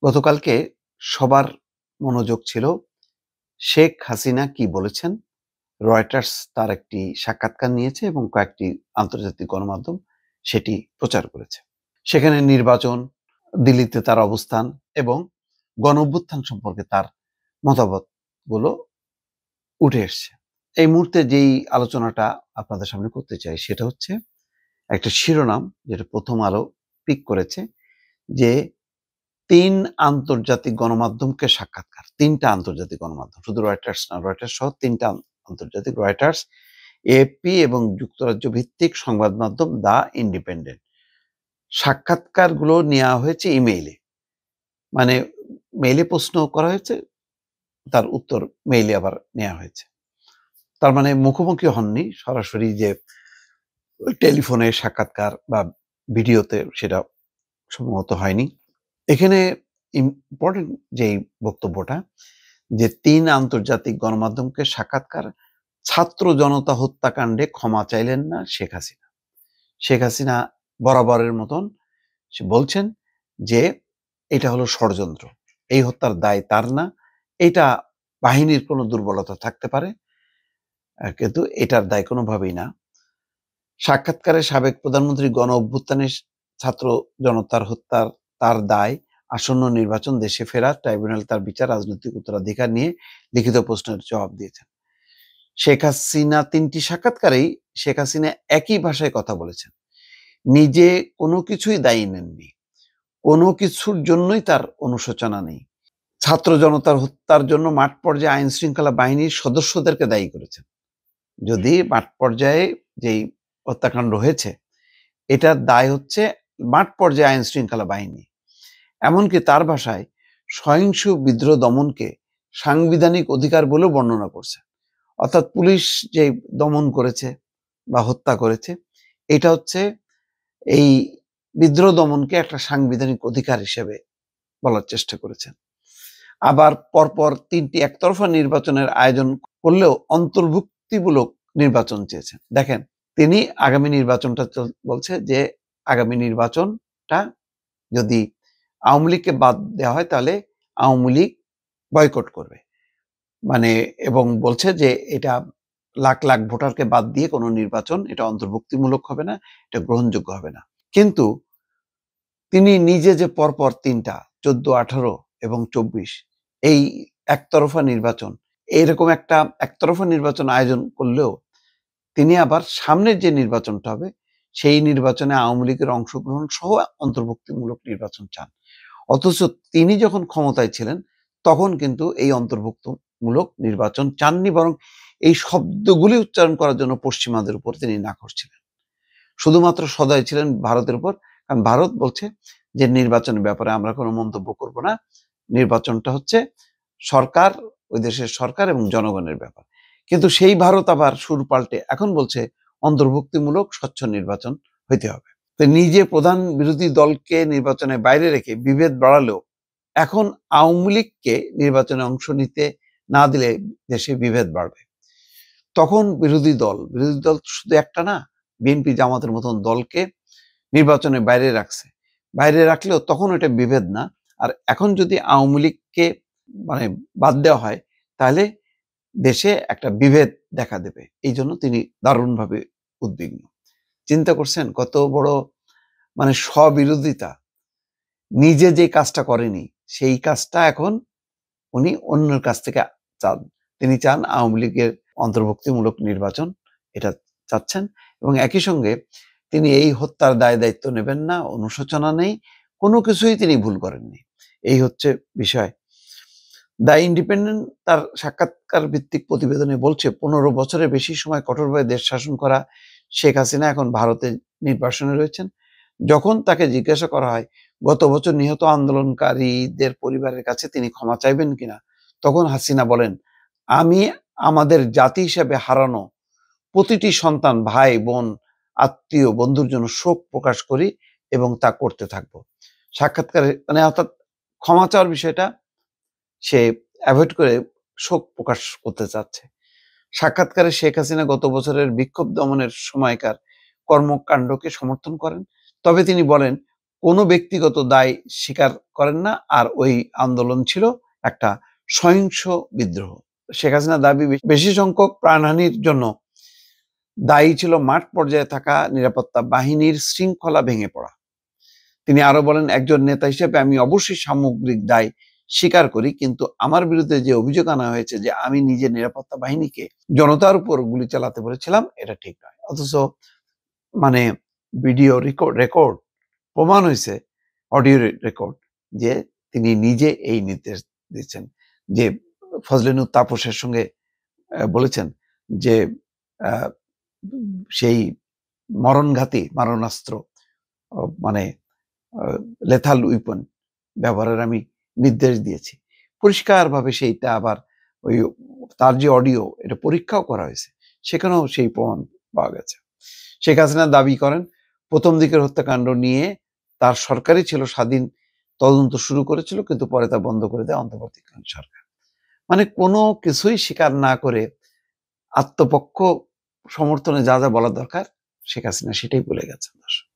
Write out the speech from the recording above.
গতকালকে সবার মনোযোগ ছিল শেখ হাসিনা কি বলেছেন। রয়টার্স তার একটি সাক্ষাৎকার নিয়েছে এবং কয়েকটি আন্তর্জাতিক গণমাধ্যম সেটি প্রচার করেছে। সেখানে নির্বাচন, দিল্লিতে তার অবস্থান এবং গণঅভ্যুত্থান সম্পর্কে তার মতামতগুলো উঠে এসছে। এই মুহূর্তে যেই আলোচনাটা আপনাদের সামনে করতে চাই সেটা হচ্ছে একটা শিরোনাম যেটা প্রথম আলো পিক করেছে, যে ৩ আন্তর্জাতিক গণমাধ্যমকে সাক্ষাৎকার। ৩ টা আন্তর্জাতিক গণমাধ্যম, শুধু রয়টার্স না, রয়টার্স সহ ৩ টা আন্তর্জাতিক, রয়টার্স, এএফপি এবং যুক্তরাজ্য ভিত্তিক সংবাদ মাধ্যম দ্য ইন্ডিপেন্ডেন্ট। সাক্ষাৎকারগুলো নেওয়া হয়েছে ইমেইলে, মানে মেইলে প্রশ্ন করা হয়েছে, তার উত্তর মেইলে আবার নেওয়া হয়েছে। তার মানে মুখোমুখি হননি, সরাসরি যে টেলিফোনে সাক্ষাৎকার বা ভিডিওতে সেটা সম্ভবত হয়নি। এখানে ইম্পর্টেন্ট যেই বক্তব্যটা, যে ৩ আন্তর্জাতিক গণমাধ্যমকে সাক্ষাৎকার, ছাত্র জনতা হত্যাকাণ্ডে ক্ষমা চাইলেন না শেখ হাসিনা। শেখ হাসিনা বরাবরের মতন সে বলছেন যে এটা হলো ষড়যন্ত্র, এই হত্যার দায় তার না, এটা বাহিনীর কোনো দুর্বলতা থাকতে পারে, কিন্তু এটার দায় কোনোভাবেই না। সাক্ষাৎকারে সাবেক প্রধানমন্ত্রী গণ অভ্যুত্থানে ছাত্র জনতার হত্যার তার দায়, আসন্ন নির্বাচন, দেশে ফেরা, ট্রাইব্যুনাল তার বিচার, রাজনৈতিক উত্তরাধিকার নিয়ে লিখিত প্রশ্নের জবাব দিয়েছেন। শেখ হাসিনা ৩টি সাক্ষাৎকারেই শেখ হাসিনা একই ভাষায় কথা বলেছেন। নিজে কোনো কিছুই দায়ী নেননি, কোনো কিছুর জন্যই তার অনুশোচনা নেই। ছাত্র জনতার হত্যার জন্য মাঠ পর্যায়ে আইন শৃঙ্খলা বাহিনীর সদস্যদেরকে দায়ী করেছেন। যদি মাঠ পর্যায়ে যেই হত্যাকাণ্ড হয়েছে এটার দায় হচ্ছে মাঠ পর্যায়ে আইন শৃঙ্খলা বাহিনী। এমনকি তার ভাষায় সহিংস বিদ্রোহ দমনকে সাংবিধানিক অধিকার বলেও বর্ণনা করছে। অর্থাৎ পুলিশ যে দমন করেছে বা হত্যা করেছে, এটা হচ্ছে এই বিদ্রোহ দমনকে একটা সাংবিধানিক অধিকার হিসেবে বলার চেষ্টা করেছেন। আবার পরপর 3টি একতরফা নির্বাচনের আয়োজন করলেও অন্তর্ভুক্তিমূলক নির্বাচন চেয়েছেন। দেখেন, তিনি আগামী নির্বাচনটা বলছে যে আগামী নির্বাচনটা যদি আওয়ামী লীগকে বাদ দেওয়া হয় তাহলে আওয়ামী লীগ বয়কট করবে, মানে, এবং বলছে যে এটা লাখ লাখ ভোটারকে বাদ দিয়ে কোনো নির্বাচন, এটা অন্তর্ভুক্তিমূলক হবে না, এটা গ্রহণযোগ্য হবে না। কিন্তু তিনি নিজে যে পরপর 3টা 14, 18 এবং 24 এই একতরফা নির্বাচন, এইরকম একটা একতরফা নির্বাচন আয়োজন করলেও তিনি আবার সামনের যে নির্বাচনটা হবে সেই নির্বাচনে আওয়ামী লীগের অংশগ্রহণ সহ অন্তর্ভুক্তিমূলক নির্বাচন চান। অথচ তিনি যখন ক্ষমতায় ছিলেন তখন কিন্তু এই অন্তর্ভুক্তমূলক নির্বাচন চাননি, বরং এই শব্দগুলি উচ্চারণ করার জন্য পশ্চিমাদের উপর তিনি নাখোশ ছিলেন। শুধুমাত্র সদয় ছিলেন ভারতের উপর, কারণ ভারত বলছে যে নির্বাচনের ব্যাপারে আমরা কোনো মন্তব্য করব না, নির্বাচনটা হচ্ছে সরকার, ওই দেশের সরকার এবং জনগণের ব্যাপার। কিন্তু সেই ভারত আবার সুর পাল্টে এখন বলছে অন্তর্ভুক্তিমূলক স্বচ্ছ নির্বাচন হইতে হবে। তো নিজে প্রধান বিরোধী দলকে নির্বাচনের বাইরে রেখে বিভেদ বাড়ালেও এখন আওয়ামী লীগকে নির্বাচনে অংশ নিতে না দিলে দেশে বিভেদ বাড়বে। তখন বিরোধী দল শুধু একটা না, বিএনপি জামাতের মতন দলকে নির্বাচনে বাইরে রাখছে, বাইরে রাখলেও তখন এটা বিভেদ না। আর এখন যদি আওয়ামী লীগকে মানে বাদ দেওয়া হয় তাহলে দেশে একটা বিভেদ দেখা দেবে। এই জন্য তিনি দারুণভাবে উদ্বিগ্ন। চিন্তা করছেন কত বড় মানে স্ববিরোধিতা। নিজে যে কাজটা করেনি সেই কাজটা এখন উনি অন্যের কাছ থেকে চান। তিনি চান আওয়ামী লীগের অন্তর্ভুক্তিমূলক নির্বাচন, এটা চাচ্ছেন, এবং একই সঙ্গে তিনি এই হত্যার দায় দায়িত্ব নেবেন না, অনুশোচনা নেই, কোনো কিছুই তিনি ভুল করেননি। এই হচ্ছে বিষয়। দ্য ইন্ডিপেন্ডেন্ট তার সাক্ষাৎকার ভিত্তিক প্রতিবেদনে বলছে, 15 বছরের বেশি সময় কঠোরভাবে দেশ শাসন করা শেখ হাসিনা এখন ভারতে নির্বাসনে রয়েছেন। যখন তাকে জিজ্ঞাসা করা হয় গত বছর নিহত আন্দোলনকারীদের পরিবারের কাছে তিনি ক্ষমা চাইবেন কিনা, তখন হাসিনা বলেন, আমি আমাদের জাতি হিসেবে হারানো প্রতিটি সন্তান, ভাই বোন, আত্মীয়, বন্ধুর জন্য শোক প্রকাশ করি এবং তা করতে থাকবো। সাক্ষাৎকারে মানে অর্থাৎ ক্ষমা চাওয়ার বিষয়টা সে অ্যাভয়েড করে শোক প্রকাশ করতে চাচ্ছে। সাক্ষাৎকারে শেখ হাসিনা গত বছরের বিক্ষোভ দমনের সময়কার কর্মকাণ্ডকে সমর্থন করেন, তবে তিনি বলেন কোনো ব্যক্তিগত দায় স্বীকার করেন না, আর ওই আন্দোলন ছিল একটা সহিংস বিদ্রোহ। শেখ হাসিনা দাবি বেশি সংখ্যক প্রাণহানির জন্য দায়ী ছিল মাঠ পর্যায়ে থাকা নিরাপত্তা বাহিনীর শৃঙ্খলা ভেঙে পড়া। তিনি আরো বলেন, একজন নেতা হিসেবে আমি অবশ্যই সামগ্রিক দায় স্বীকার করি, কিন্তু আমার বিরুদ্ধে যে অভিযোগ আনা হয়েছে যে আমি নিজের নিরাপত্তা বাহিনীকে জনতার উপর গুলি চালাতে বলেছিলাম, এটা ঠিক নয়। অথচ মানে ভিডিও রেকর্ড প্রমাণ হয়েছে, অডিও রেকর্ড, যে তিনি নিজে এই নির্দেশ দিচ্ছেন, যে ফজলিনুর তাপসের সঙ্গে বলেছেন যে সেই মরণঘাতী মারণাস্ত্র, মানে লেথাল উইপন ব্যবহারের আমি নির্দেশ দিয়েছি। পরিষ্কারভাবে সেইটা আবার ওই তার যে অডিও, এটা পরীক্ষাও করা হয়েছে, সেখানেও সেই প্রমাণ পাওয়া গেছে। শেখ হাসিনা দাবি করেন, প্রথম দিকের হত্যাকাণ্ড নিয়ে তার সরকারই ছিল স্বাধীন তদন্ত শুরু করেছিল, কিন্তু পরে তা বন্ধ করে দেয় অন্তর্বর্তীকালীন সরকার। মানে কোনো কিছুই স্বীকার না করে আত্মপক্ষ সমর্থনে যা যা বলা দরকার শেখ হাসিনা সেটাই বলে গেছেন। দর্শক।